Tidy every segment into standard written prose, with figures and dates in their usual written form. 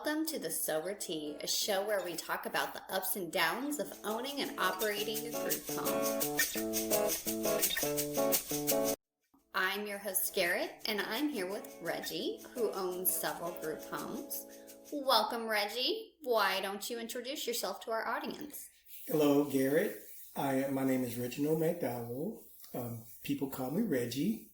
Welcome to The Sober Tea, a show where we talk about the ups and downs of owning and operating a group home. I'm your host, Garrett, and I'm here with Reggie, who owns several group homes. Welcome, Reggie. Why don't you introduce yourself to our audience? Hello, Garrett. My name is Reginald McDowell. People call me Reggie,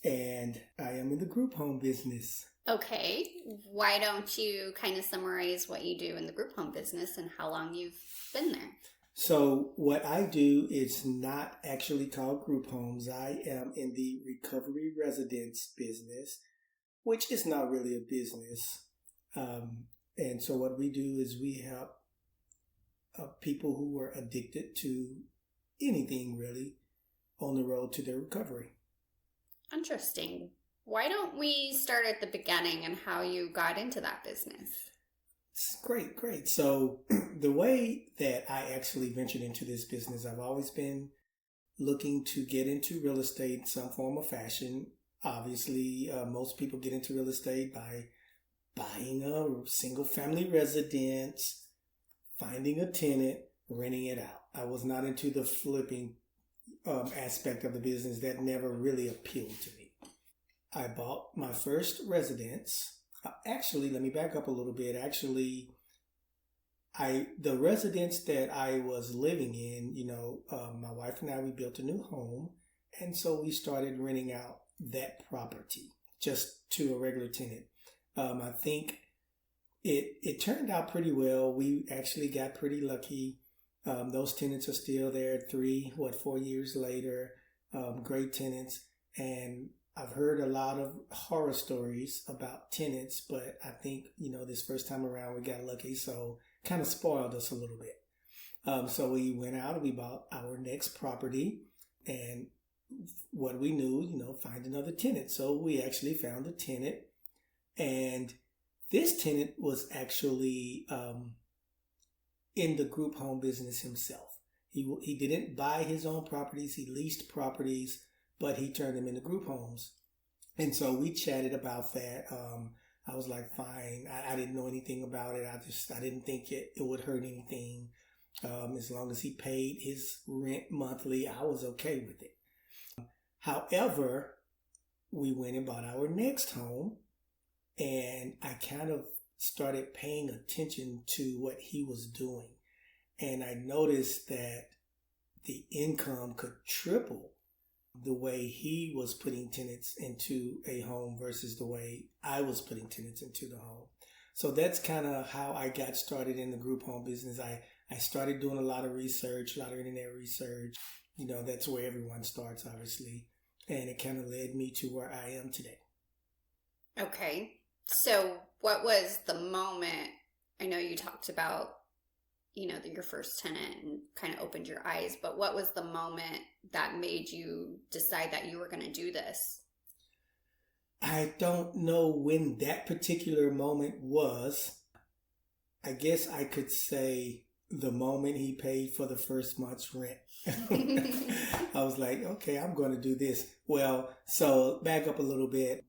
and I am in the group home business. Okay, why don't you kind of summarize what you do in the group home business and how long you've been there? So what I do is not actually called group homes. I am in the recovery residence business, which is not really a business. And so what we do is we help people who are addicted to anything really on the road to their recovery. Interesting. Why don't we start at the beginning and how you got into that business? Great. So the way that I actually ventured into this business, I've always been looking to get into real estate in some form or fashion. Obviously, most people get into real estate by buying a single family residence, finding a tenant, renting it out. I was not into the flipping aspect of the business. That never really appealed to me. I bought my first residence. Actually, let me back up a little bit. The residence that I was living in, my wife and I, we built a new home. And so we started renting out that property just to a regular tenant. I think it turned out pretty well. We actually got pretty lucky. Those tenants are still there 4 years later. Great tenants. And I've heard a lot of horror stories about tenants, but I think, this first time around we got lucky, so kind of spoiled us a little bit. So we went out and we bought our next property, and what we knew, find another tenant. So we actually found a tenant, and this tenant was actually in the group home business himself. He didn't buy his own properties, he leased properties, but he turned them into group homes. And so we chatted about that. I was like, fine. I didn't know anything about it. I didn't think it would hurt anything. As long as he paid his rent monthly, I was okay with it. However, we went and bought our next home, and I kind of started paying attention to what he was doing. And I noticed that the income could triple the way he was putting tenants into a home versus the way I was putting tenants into the home. So that's kind of how I got started in the group home business. I started doing a lot of research, a lot of internet research. That's where everyone starts, obviously. And it kind of led me to where I am today. Okay. So what was the moment? I know you talked about your first tenant and kind of opened your eyes, but what was the moment that made you decide that you were going to do this? I don't know when that particular moment was. I guess I could say the moment he paid for the first month's rent. I was like, okay, I'm going to do this. Well, so back up a little bit.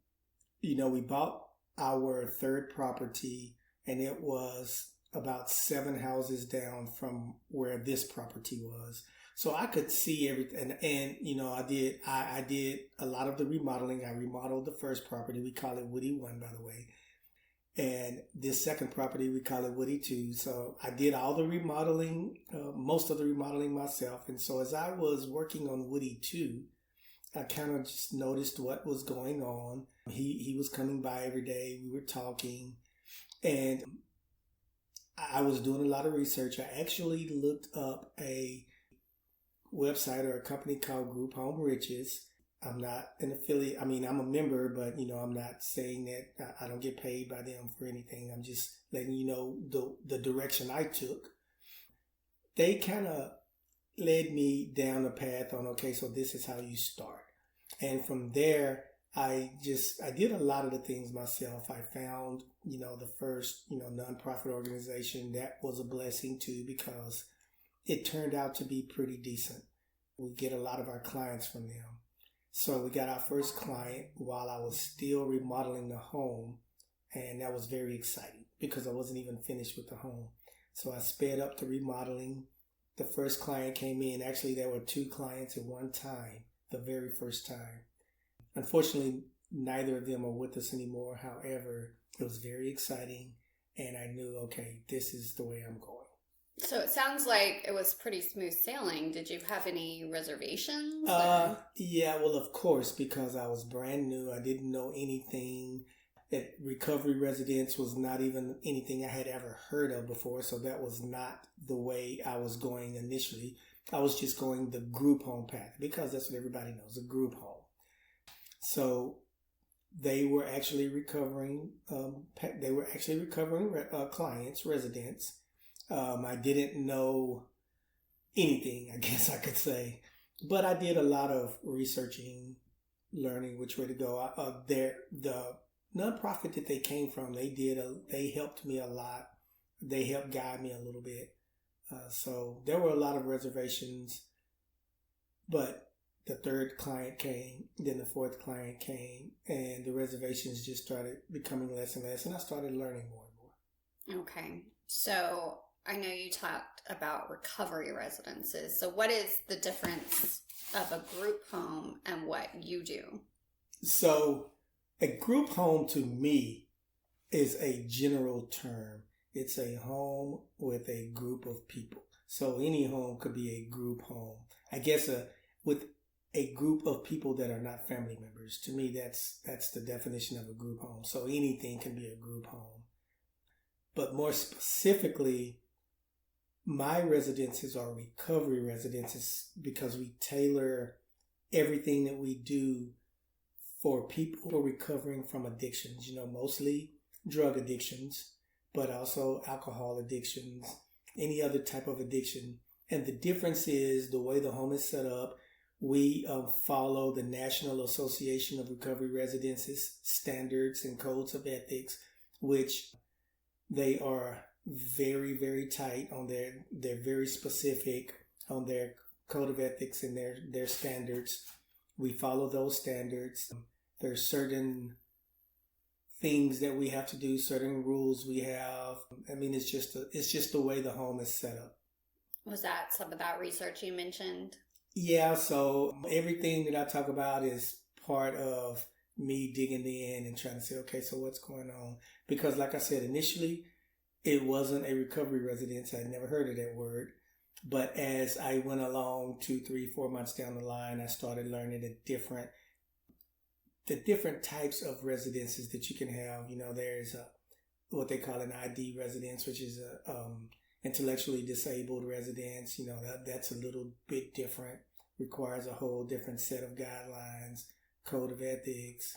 We bought our third property, and it was about 7 houses down from where this property was. So I could see everything. And I did a lot of the remodeling. I remodeled the first property. We call it Woody 1, by the way. And this second property, we call it Woody 2. So I did all the remodeling, most of the remodeling myself. And so as I was working on Woody 2, I kind of just noticed what was going on. He was coming by every day. We were talking, and I was doing a lot of research. I actually looked up a website or a company called Group Home Riches. I'm not an affiliate. I mean, I'm a member, but, I'm not saying that I don't get paid by them for anything. I'm just letting you know the direction I took. They kind of led me down a path on, okay, so this is how you start. And from there, I did a lot of the things myself. I found, the first, nonprofit organization. That was a blessing too, because it turned out to be pretty decent. We get a lot of our clients from them. So we got our first client while I was still remodeling the home. And that was very exciting because I wasn't even finished with the home. So I sped up the remodeling. The first client came in. Actually, there were 2 clients at one time, the very first time. Unfortunately, neither of them are with us anymore. However, it was very exciting. And I knew, okay, this is the way I'm going. So it sounds like it was pretty smooth sailing. Did you have any reservations? Yeah, well, of course, because I was brand new. I didn't know anything. That recovery residence was not even anything I had ever heard of before. So that was not the way I was going initially. I was just going the group home path because that's what everybody knows, a group home. So they were actually recovering. Clients, residents. I didn't know anything, I guess I could say, but I did a lot of researching, learning which way to go. The nonprofit that they came from, they helped me a lot. They helped guide me a little bit. So there were a lot of reservations, but the 3rd client came, then the 4th client came, and the reservations just started becoming less and less, and I started learning more and more. Okay. So I know you talked about recovery residences. So what is the difference of a group home and what you do? So a group home to me is a general term. It's a home with a group of people. So any home could be a group home. I guess with a group of people that are not family members. To me, that's the definition of a group home. So anything can be a group home. But more specifically, my residences are recovery residences because we tailor everything that we do for people who are recovering from addictions, mostly drug addictions, but also alcohol addictions, any other type of addiction. And the difference is the way the home is set up. We follow the National Association of Recovery Residences standards and codes of ethics, which they are very, very tight on they're very specific on their code of ethics and their standards. We follow those standards. There's certain things that we have to do, certain rules we have. I mean, it's just the way the home is set up. Was that some of that research you mentioned? Yeah, so everything that I talk about is part of me digging in and trying to say, okay, so what's going on? Because like I said, initially, it wasn't a recovery residence. I had never heard of that word. But as I went along 2, 3, 4 months down the line, I started learning the different types of residences that you can have. There's what they call an ID residence, which is a intellectually disabled residence. That's a little bit different, requires a whole different set of guidelines, code of ethics,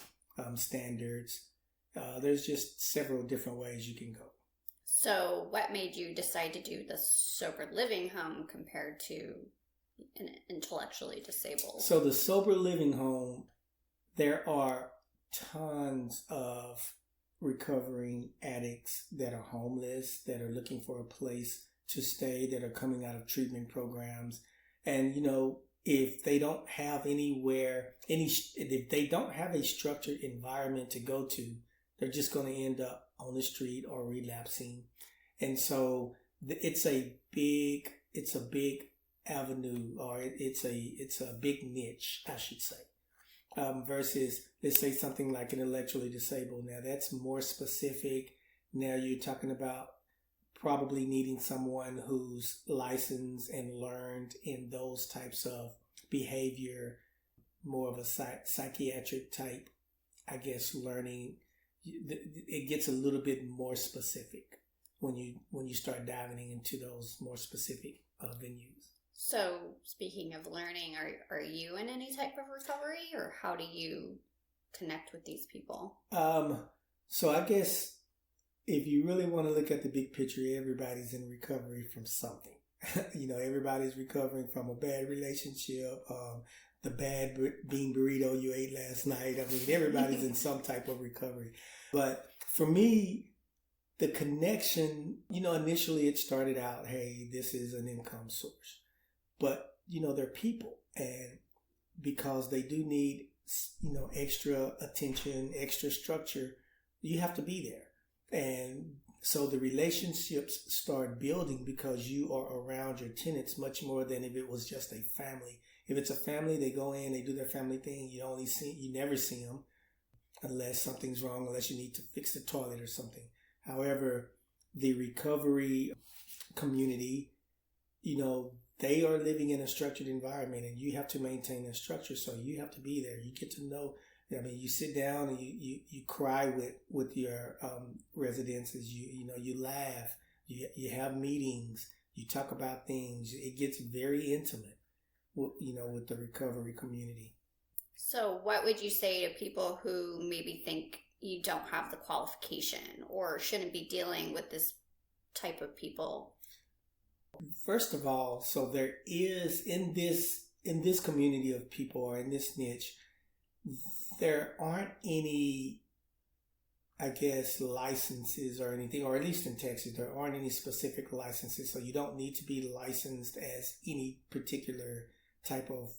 standards. There's just several different ways you can go. So what made you decide to do the sober living home compared to an intellectually disabled? So the sober living home, there are tons of recovering addicts that are homeless, that are looking for a place to stay, that are coming out of treatment programs. And, if they don't have if they don't have a structured environment to go to, they're just going to end up on the street or relapsing. And so it's a big avenue, or it's a big niche, I should say. Versus, let's say something like an intellectually disabled. Now that's more specific. Now you're talking about probably needing someone who's licensed and learned in those types of behavior, more of a psychiatric type, I guess, learning. It gets a little bit more specific when you start diving into those more specific venues. So, speaking of learning, are you in any type of recovery, or how do you connect with these people? So I guess if you really want to look at the big picture, everybody's in recovery from something. Everybody's recovering from a bad relationship, the bad bean burrito you ate last night. I mean, everybody's in some type of recovery. But for me, the connection, initially it started out, hey, this is an income source. But, they're people, and because they do need, extra attention, extra structure, you have to be there. And so the relationships start building because you are around your tenants much more than if it was just a family. If it's a family, they go in, they do their family thing. You never see them unless something's wrong, unless you need to fix the toilet or something. However, the recovery community, they are living in a structured environment, and you have to maintain that structure. So you have to be there. You get to know. You sit down and you cry with your residents. As you laugh. You have meetings. You talk about things. It gets very intimate, with the recovery community. So what would you say to people who maybe think you don't have the qualification or shouldn't be dealing with this type of people? First of all, so there is in this community of people, or in this niche, there aren't any, I guess, licenses or anything, or at least in Texas, there aren't any specific licenses. So you don't need to be licensed as any particular type of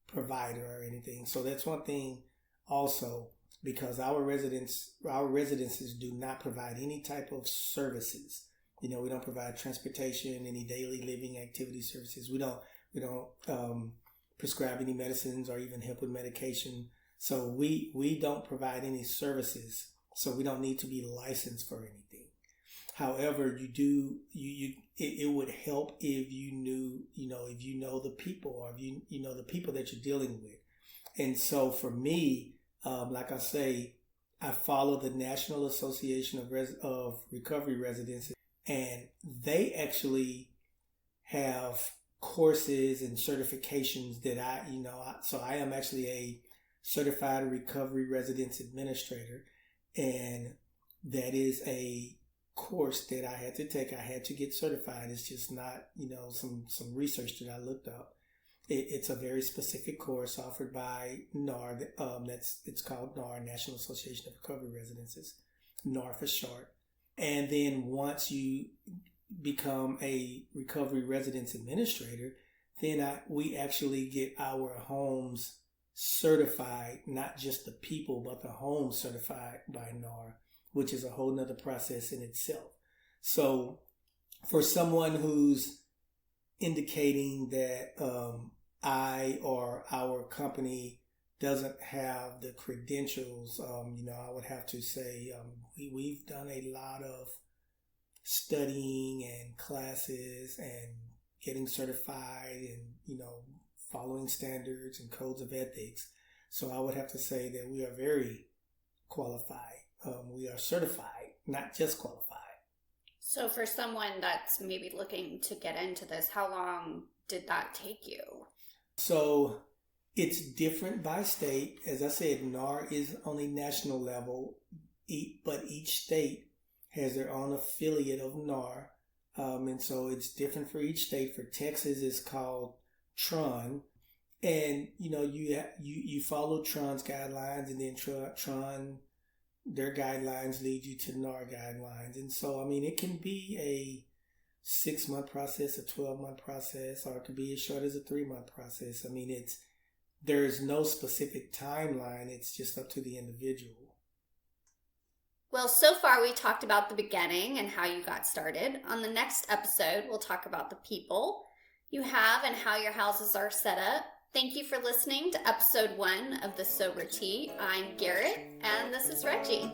provider or anything. So that's one thing also, because our residences do not provide any type of services. We don't provide transportation, any daily living activity services. We don't prescribe any medicines or even help with medication. So we don't provide any services. So we don't need to be licensed for anything. However, it would help if you knew, if you know the people, or if you know the people that you're dealing with. And so for me, like I say, I follow the National Association of Recovery Residences, and they actually have courses and certifications that so I am actually a certified recovery residence administrator, and that is a course that I had to take. I had to get certified. It's just not, some research that I looked up. It's a very specific course offered by NAR. It's called NAR, National Association of Recovery Residences, NAR for short. And then once you become a recovery residence administrator, then we actually get our homes certified, not just the people, but the homes certified by NAR, which is a whole nother process in itself. So for someone who's indicating that I or our company doesn't have the credentials, I would have to say we've done a lot of studying and classes and getting certified and, following standards and codes of ethics. So I would have to say that we are very qualified. We are certified, not just qualified. So for someone that's maybe looking to get into this, how long did that take you? So it's different by state. As I said, NAR is on a national level, but each state has their own affiliate of NAR. And so it's different for each state. For Texas, it's called TRUN. And, you follow TRUN's guidelines, and then TRUN, their guidelines lead you to NAR guidelines. And so, it can be a 6-month process, a 12-month process, or it could be as short as a 3-month process. There is no specific timeline. It's just up to the individual. Well, so far we talked about the beginning and how you got started. On the next episode, we'll talk about the people you have and how your houses are set up. Thank you for listening to episode 1 of The Sober Tea. I'm Garrett, and this is Reggie.